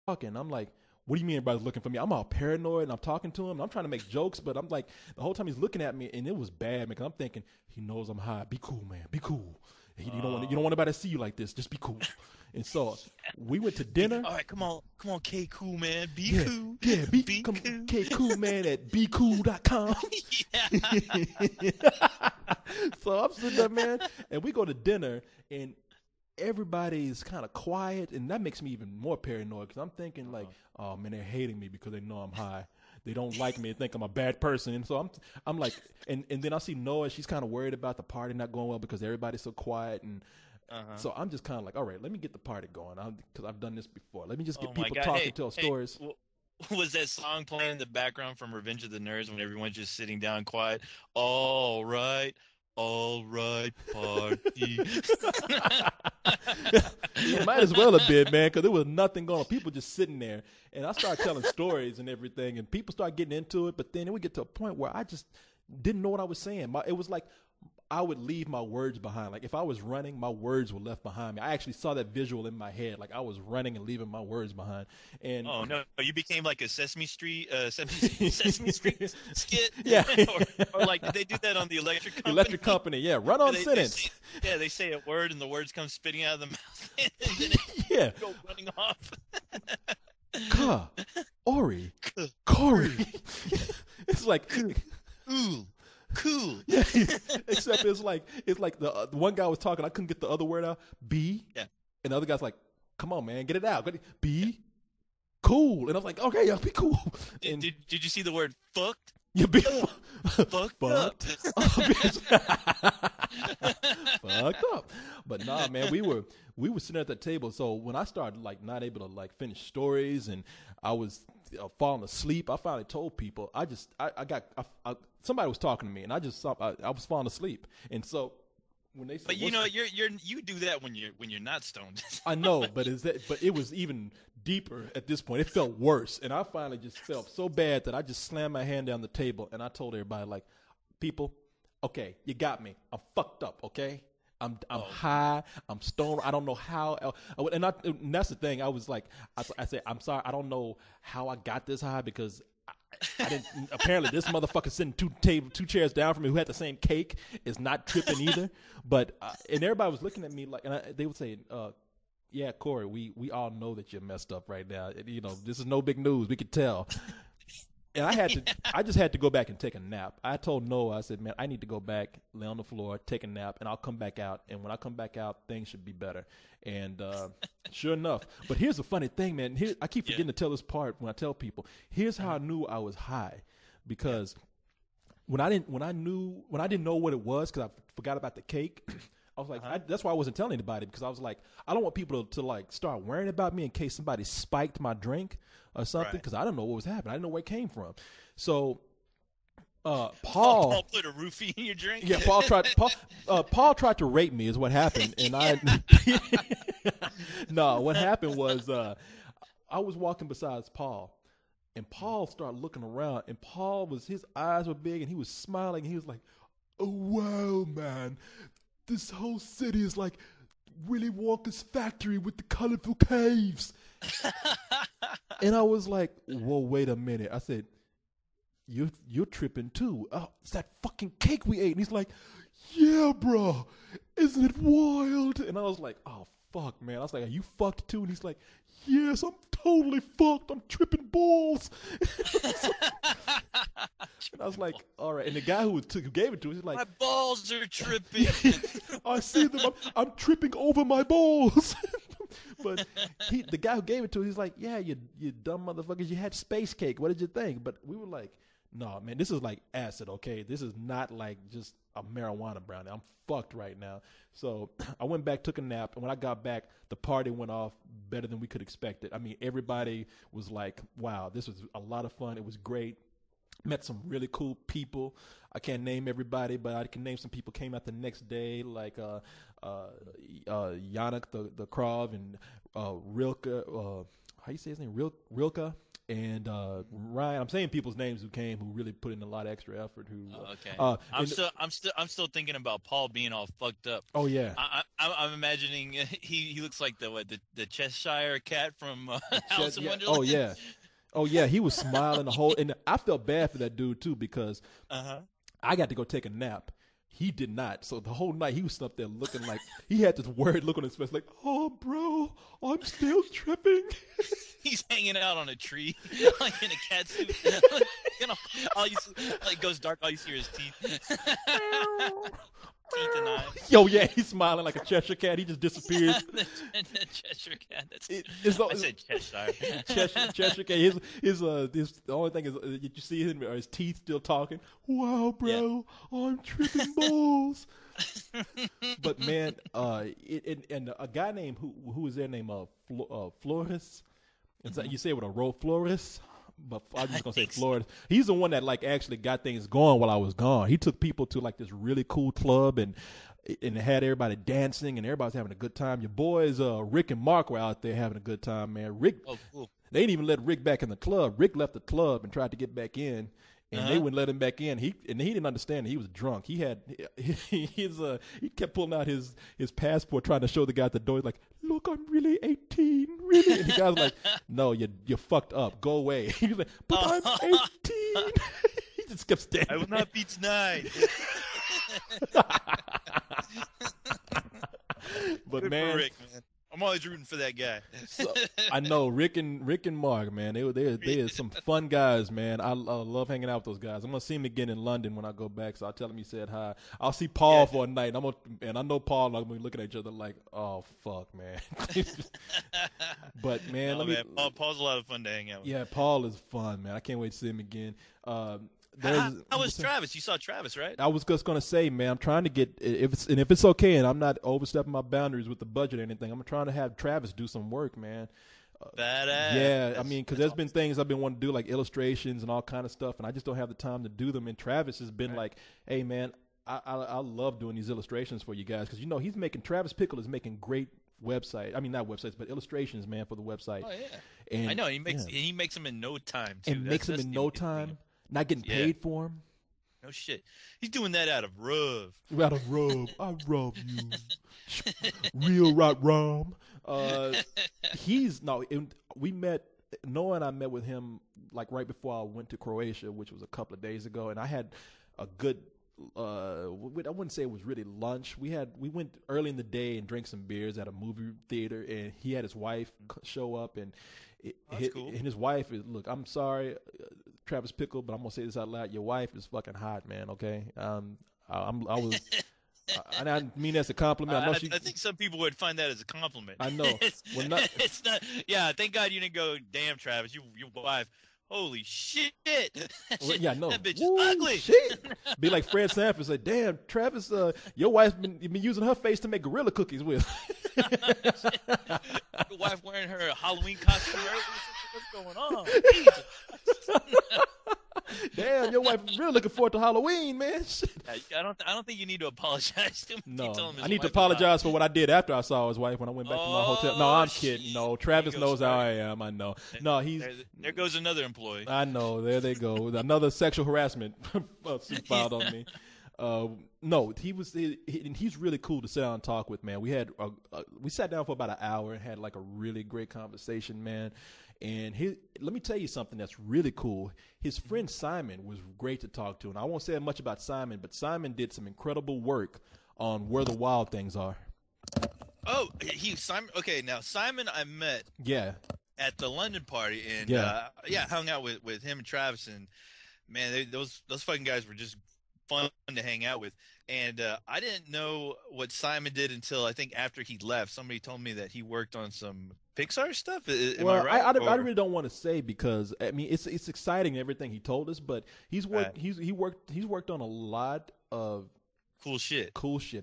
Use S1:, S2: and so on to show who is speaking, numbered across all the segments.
S1: talking. I'm like, what do you mean everybody's looking for me? I'm all paranoid and I'm talking to him. And I'm trying to make jokes, but I'm like, the whole time he's looking at me, and it was bad because I'm thinking he knows I'm high. Be cool, man. Be cool. You don't want anybody to see you like this. Just be cool. And so we went to dinner.
S2: All right, come on, K, cool man, be
S1: Yeah,
S2: cool,
S1: yeah.
S2: be
S1: Come
S2: cool.
S1: okay, cool man at becool.com.
S2: Yeah.
S1: So I'm sitting there, man, and we go to dinner, and everybody's kind of quiet, and that makes me even more paranoid because I'm thinking like, oh man, they're hating me because they know I'm high. They don't like me and think I'm a bad person, and so I'm like, and then I see Noah. She's kind of worried about the party not going well because everybody's so quiet, and
S2: Uh-huh.
S1: so I'm just kind of like, all right, let me get the party going because I've done this before. Let me just
S2: Oh
S1: get
S2: my
S1: people
S2: God.
S1: talking,
S2: Hey,
S1: tell
S2: hey,
S1: stories.
S2: was that song playing in the background from Revenge of the Nerds when everyone's just sitting down quiet? All right, party.
S1: It might as well have been, man, because there was nothing going on. People just sitting there, and I started telling stories and everything, and people start getting into it. But then it would get to a point where I just didn't know what I was saying. It was like I would leave my words behind. Like if I was running, my words were left behind me. I actually saw that visual in my head, like I was running and leaving my words behind. And
S2: Oh no, you became like a Sesame Street skit,
S1: yeah,
S2: or like did they do that on the Electric
S1: Electric
S2: Company?
S1: Company, yeah, run on
S2: They say,
S1: sentence,
S2: yeah, they say a word and the words come spitting out of the mouth, and then
S1: yeah,
S2: it go running off.
S1: Ka, Ori, Corey. It's like
S2: Cool, cool.
S1: yeah, except it's like the one guy was talking. I couldn't get the other word out. B,
S2: Yeah.
S1: and the other guy's like, "Come on, man, get it out." Be cool, and I was like, "Okay, yeah, be cool."
S2: Did,
S1: And
S2: did, did you see the word fucked?
S1: you be
S2: Fucked up.
S1: fucked, fucked up. But nah, man, we were sitting at the table. So when I started like not able to like finish stories, and I was falling asleep, I finally told people. Somebody was talking to me, and I just saw I was falling asleep, and so when they said,
S2: But you know, you do that when you're not stoned.
S1: I know, but it was even deeper at this point. It felt worse, and I finally just felt so bad that I just slammed my hand down the table and I told everybody like, people, okay, you got me. I'm fucked up. Okay, I'm
S2: Oh,
S1: high. I'm stoned. I don't know how. And that's the thing. I was like, I said, I'm sorry. I don't know how I got this high because. I didn't. Apparently, this motherfucker sitting two chairs down from me who had the same cake is not tripping either. But and everybody was looking at me like, and they would say, "Yeah, Corey, we all know that you're messed up right now. You know, this is no big news. We could tell." And I just had to go back and take a nap. I told Noah, I said, man, I need to go back, lay on the floor, take a nap, and I'll come back out. And when I come back out, things should be better. And sure enough. But here's the funny thing, man. I keep
S2: yeah,
S1: forgetting to tell this part when I tell people. Here's how I knew I was high,
S2: yeah.
S1: because when I didn't know what it was because I forgot about the cake. I was like,
S2: Uh-huh.
S1: that's why I wasn't telling anybody because I was like, I don't want people to like start worrying about me in case somebody spiked my drink or something
S2: Right.
S1: because I don't know what was happening. I didn't know where it came from. So
S2: Paul
S1: Paul,
S2: put a roofie in your drink.
S1: yeah, Paul tried to rape me is what happened, and I no, what happened was I was walking besides Paul. And Paul started looking around, and his eyes were big, and he was smiling. And he was like, "Oh wow, man, this whole city is like Willy Wonka's factory with the colorful caves." And I was like, "Whoa, wait a minute!" I said, "You're tripping too. Oh, it's that fucking cake we ate." And he's like, "Yeah, bro, isn't it wild?" And I was like, "Oh fuck, man." I was like, "Are you fucked too?" And he's like, "Yes, I'm totally fucked. I'm tripping balls." And I was like, "All right." And the guy who gave it to us, he's like,
S2: My balls are tripping.
S1: "I see them. I'm tripping over my balls." But the guy who gave it to us, he's like, "Yeah, you dumb motherfuckers. You had space cake. What did you think?" But we were like, "No, man, this is like acid. Okay, this is not like just a marijuana brownie. I'm fucked right now." So I went back, took a nap, and when I got back, the party went off better than we could expect it. I mean, everybody was like, "Wow, this was a lot of fun. It was great." Met some really cool people. I can't name everybody, but I can name some people came out the next day, like Yannick the Krov and Rilke. how you say his name, Rilka, and Ryan. I'm saying people's names who came, who really put in a lot of extra effort. Who
S2: okay. I'm still thinking about Paul being all fucked up.
S1: Oh yeah,
S2: I'm imagining he looks like the Cheshire cat from Alice in
S1: yeah.
S2: Wonderland.
S1: Oh yeah. Oh yeah, he was smiling the whole, and I felt bad for that dude too because I got to go take a nap. He did not. So the whole night he was up there looking like he had this worried look on his face, like, "Oh, bro, I'm still tripping."
S2: He's hanging out on a tree, like in a cat suit. All you see, like goes dark. All you see are his teeth. Teeth and eyes.
S1: Yo, yeah, he's smiling like a Cheshire cat. He just disappears.
S2: the Cheshire cat.
S1: I
S2: said Cheshire.
S1: Cheshire cat. The only thing is you see him, are his teeth still talking. Wow, bro, I'm tripping balls. But man, and a guy named who was their name? Flores. You say it with a row, Flores. But I'm just gonna say Florida. He's the one that like actually got things going while I was gone. He took people to like this really cool club and had everybody dancing and everybody's having a good time. Your boys, Rick and Mark, were out there having a good time, man. Rick,
S2: cool.
S1: They didn't even let Rick back in the club. Rick left the club and tried to get back in, and they wouldn't let him back in. He didn't understand that he was drunk. He kept pulling out his passport, trying to show the guy at the door. He's like, "Look, I'm really 18, really." And the guy's like, "No, you're fucked up. Go away." He was like, "But I'm 18." He just kept standing.
S2: I will not be tonight.
S1: But
S2: Good
S1: man,
S2: for Rick, man, I'm always rooting for that guy.
S1: So, I know Rick and Mark, man. They are some fun guys, man. I love hanging out with those guys. I'm gonna see him again in London when I go back, so I'll tell him you said hi. I'll see Paul for a night. And I know Paul and I'm gonna be looking at each other like, oh fuck, man. But man,
S2: Paul's a lot of fun to hang out with.
S1: Yeah, Paul is fun, man. I can't wait to see him again.
S2: How was Travis? You saw Travis, right?
S1: I was just gonna say, man, I'm trying to get if it's okay, and I'm not overstepping my boundaries with the budget or anything. I'm trying to have Travis do some work, man.
S2: Badass.
S1: Yeah, I mean, because there's been things I've been wanting to do, like illustrations and all kind of stuff, and I just don't have the time to do them. And Travis has been like, "Hey, man, I love doing these illustrations for you guys because Travis Pickle is making great website. I mean, not websites, but illustrations, man, for the website.
S2: Oh yeah,
S1: and
S2: I know he makes them in no time too.
S1: And makes them in no time. Not getting paid for them.
S2: No shit. He's doing that out of rub.
S1: Out of rub. I rub you. Real right rum. We met, Noah and I met with him like right before I went to Croatia, which was a couple of days ago. And I had a good, I wouldn't say it was really lunch. We went early in the day and drank some beers at a movie theater, and he had his wife show up, and
S2: cool.
S1: And his wife is, look, I'm sorry, Travis Pickle, but I'm gonna say this out loud. Your wife is fucking hot, man. Okay, I mean that's a compliment.
S2: I think some people would find that as a compliment.
S1: I know.
S2: It's not. Yeah, thank God you didn't go. Damn, Travis, your wife. Holy shit!
S1: Well, yeah, no.
S2: That bitch is ugly.
S1: Shit. Be like Fred Sanford, say, "Damn, Travis, your wife's been using her face to make gorilla cookies with."
S2: Your wife wearing her Halloween costume. What's going on?
S1: Damn, your wife is really looking forward to Halloween, man.
S2: I don't think you need to apologize to him.
S1: No, I need to apologize for what I did after I saw his wife when I went back to my hotel. No, I'm kidding. No, Travis knows how I am. I know. No,
S2: there goes another employee.
S1: I know. There they go. Another sexual harassment suit filed on me. No, he's really cool to sit down and talk with, man. We sat down for about an hour and had like a really great conversation, man. And let me tell you something that's really cool. His friend Simon was great to talk to, and I won't say much about Simon, but Simon did some incredible work on Where the Wild Things Are.
S2: Oh, Simon. Okay, now Simon, I met.
S1: Yeah.
S2: At the London party, and hung out with him and Travis, and man, those fucking guys were just fun to hang out with. And I didn't know what Simon did until I think after he left. Somebody told me that he worked on some Pixar stuff. Am I right?
S1: I really don't want to say because I mean it's exciting everything he told us, but he's worked on a lot of
S2: cool shit.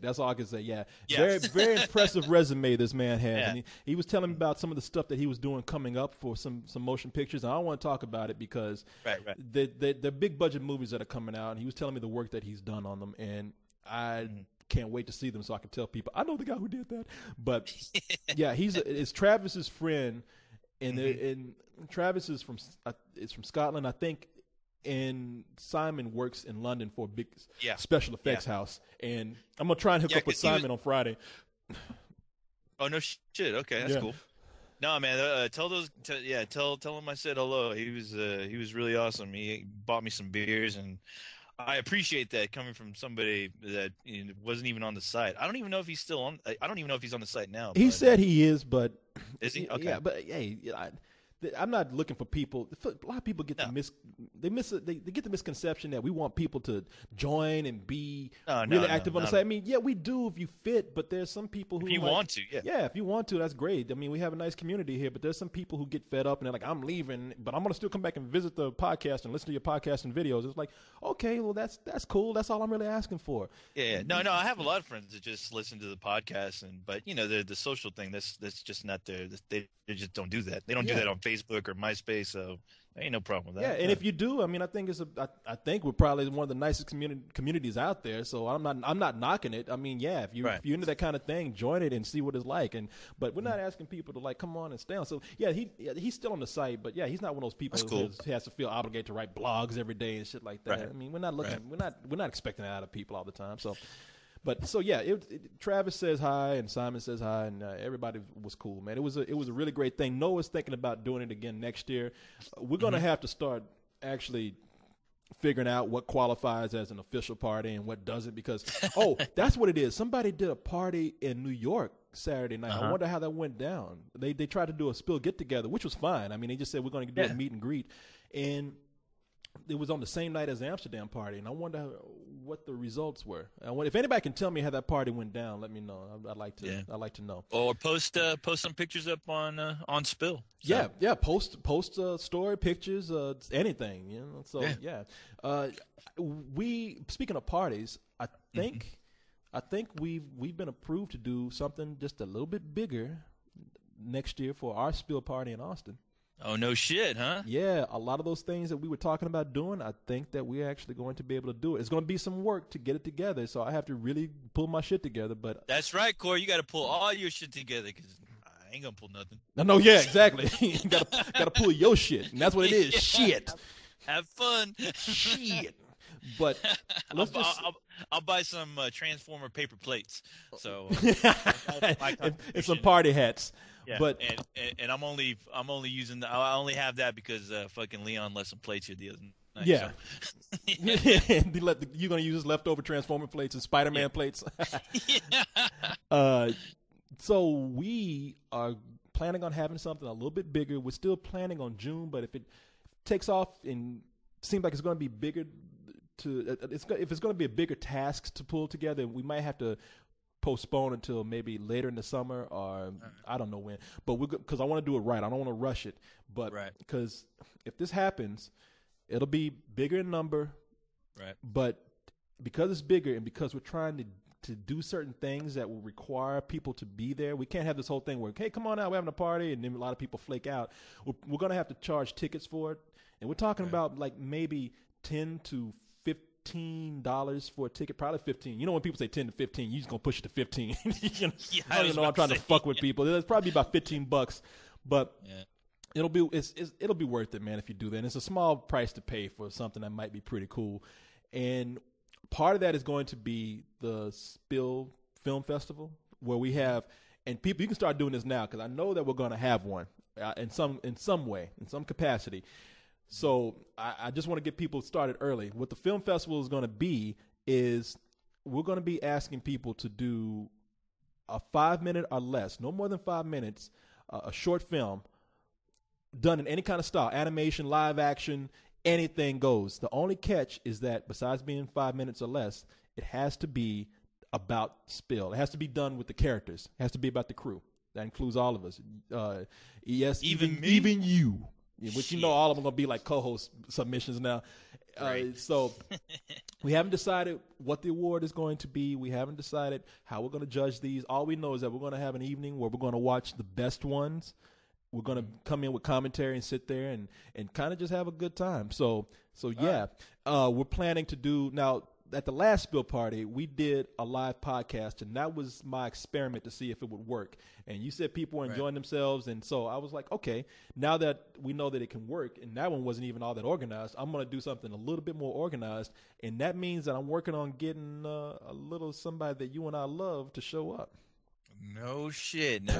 S1: That's all I can say. Yeah. Very, very impressive resume this man has. Yeah. And he was telling me about some of the stuff that he was doing coming up for some motion pictures. And I don't want to talk about it because they're big budget movies that are coming out. And he was telling me the work that he's done on them. And I can't wait to see them so I can tell people, I know the guy who did that. But yeah, it's Travis's friend. and and Travis is from Scotland, I think, and Simon works in London for a big special effects house. And I'm gonna try and hook up with Simon on Friday.
S2: Oh no shit! Okay, that's cool. No man, tell him I said hello. He was really awesome. He bought me some beers, and I appreciate that coming from somebody that wasn't even on the site. I don't even know if he's still on. I don't even know if he's on the site now.
S1: He said he is, but
S2: is he? Okay.
S1: Yeah, but hey, I'm not looking for people. A lot of people get they get the misconception that we want people to join and be really active on the site. I mean, yeah, we do if you fit, but there's some people who
S2: if you want to,
S1: if you want to, that's great. I mean, we have a nice community here, but there's some people who get fed up and they're like, I'm leaving, but I'm gonna still come back and visit the podcast and listen to your podcast and videos. It's like, okay, well that's cool. That's all I'm really asking for.
S2: Yeah. No, I have a lot of friends that just listen to the podcast, but the social thing that's just not there. They just don't do that. They don't do that on Facebook or MySpace, so there ain't no problem with that.
S1: Yeah, and if you do, I mean, I think I think we're probably one of the nicest communities out there. So I'm not knocking it. I mean, yeah, if you're into that kind of thing, join it and see what it's like. But we're not asking people to like come on and stay on. So yeah, he's still on the site, but yeah, he's not one of those people who has to feel obligated to write blogs every day and shit like that. Right. I mean, we're not expecting that out of people all the time. So. But so yeah, Travis says hi and Simon says hi and everybody was cool, man. It was a really great thing. Noah's thinking about doing it again next year. We're gonna have to start actually figuring out what qualifies as an official party and what doesn't, because that's what it is. Somebody did a party in New York Saturday night. I wonder how that went down. They tried to do a spill get together, which was fine. I mean, they just said we're going to do a meet and greet, and it was on the same night as the Amsterdam party, and I wonder what the results were. If anybody can tell me how that party went down, let me know. I'd like to know.
S2: Or post some pictures up on Spill.
S1: So. Yeah. Post story, pictures, anything. So we, speaking of parties, I think we've been approved to do something just a little bit bigger next year for our Spill party in Austin.
S2: Oh, no shit, huh?
S1: Yeah, a lot of those things that we were talking about doing, I think that we're actually going to be able to do it. It's going to be some work to get it together, so I have to really pull my shit together. But
S2: that's right, Corey. You got to pull all your shit together, because I ain't going to pull nothing.
S1: No, yeah, exactly. You got to pull your shit, and that's what it is, shit.
S2: Have fun.
S1: Shit. But
S2: I'll buy some Transformer paper plates. So
S1: and some party hats.
S2: Yeah,
S1: but
S2: and I'm only using I only have that because fucking Leon left some plates here the other night.
S1: Yeah, so. You're gonna use his leftover Transformer plates and Spider-Man plates. So we are planning on having something a little bit bigger. We're still planning on June, but if it takes off and seems like it's going to be bigger, if it's going to be a bigger task to pull together, we might have to postpone until maybe later in the summer, or I don't know when. But because I want to do it right, I don't want to rush it. But because if this happens, it'll be bigger in number.
S2: Right.
S1: But because it's bigger and because we're trying to do certain things that will require people to be there, we can't have this whole thing where, hey, come on out, we're having a party, and then a lot of people flake out. We're going to have to charge tickets for it, and we're talking about like maybe $10 to $15 for a ticket, probably 15. You know, when people say 10 to 15, you're just gonna push it to 15. I don't even know. I'm trying to fuck with people. It's probably about $15, but it'll be worth it, man, if you do that. And it's a small price to pay for something that might be pretty cool. And part of that is going to be the Spill Film Festival, where we have, and people, you can start doing this now because I know that we're going to have one in some way, in some capacity. So I just want to get people started early. What the film festival is going to be is we're going to be asking people to do a 5-minute or less, no more than 5 minutes, a short film done in any kind of style, animation, live action, anything goes. The only catch is that besides being 5 minutes or less, it has to be about Spill. It has to be done with the characters. It has to be about the crew. That includes all of us. Yes, even you. Which, you know, all of them are going to be like co-host submissions now. Right. So we haven't decided what the award is going to be. We haven't decided how we're going to judge these. All we know is that we're going to have an evening where we're going to watch the best ones. We're going to come in with commentary and sit there and kind of just have a good time. So yeah, we're planning to do – now at the last spill party, we did a live podcast, and that was my experiment to see if it would work. And you said people were enjoying themselves, and so I was like, okay, now that we know that it can work, and that one wasn't even all that organized, I'm going to do something a little bit more organized, and that means that I'm working on getting a little somebody that you and I love to show up.
S2: No shit. Now,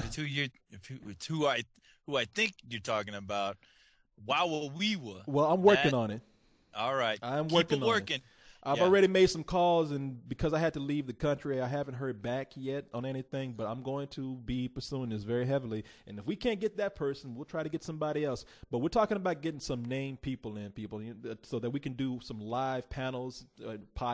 S2: who I think you're talking about, Wawa.
S1: Well, I'm working on it.
S2: All right.
S1: I'm
S2: Keep
S1: working
S2: it
S1: on
S2: working.
S1: it. I've already made some calls, and because I had to leave the country, I haven't heard back yet on anything, but I'm going to be pursuing this very heavily. And if we can't get that person, we'll try to get somebody else. But we're talking about getting some named people so that we can do some live panels, podcasts.